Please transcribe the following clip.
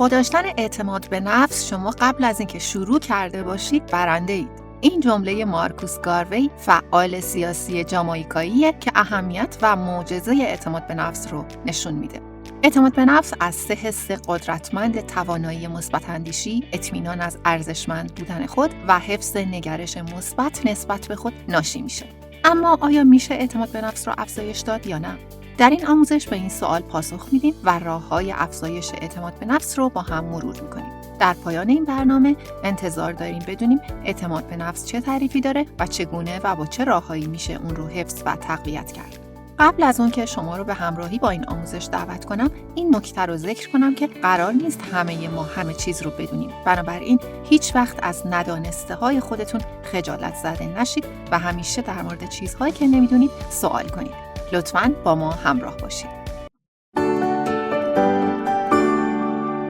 با داشتن اعتماد به نفس شما قبل از اینکه شروع کرده باشید برنده اید. این جمله مارکوس گاروی فعال سیاسی جامائیکاییه که اهمیت و معجزه اعتماد به نفس رو نشون میده. اعتماد به نفس از 3 حس قدرتمند توانایی مثبت اندیشی، اطمینان از ارزشمند بودن خود و حفظ نگرش مثبت نسبت به خود ناشی میشه. اما آیا میشه اعتماد به نفس رو افزایش داد یا نه؟ در این آموزش به این سوال پاسخ میدیم و راه‌های افزایش اعتماد به نفس رو با هم مرور میکنیم. در پایان این برنامه انتظار داریم بدونیم اعتماد به نفس چه تعریفی داره و چگونه و با چه راههایی میشه اون رو حفظ و تقویت کرد. قبل از اون که شما رو به همراهی با این آموزش دعوت کنم، این نکته رو ذکر کنم که قرار نیست همه ما همه چیز رو بدونیم. بنابراین هیچ وقت از ندانسته های خودتون خجالت زده نشید و همیشه در مورد چیزهایی که نمیدونید سوال کنید. لطفاً با ما همراه باشید.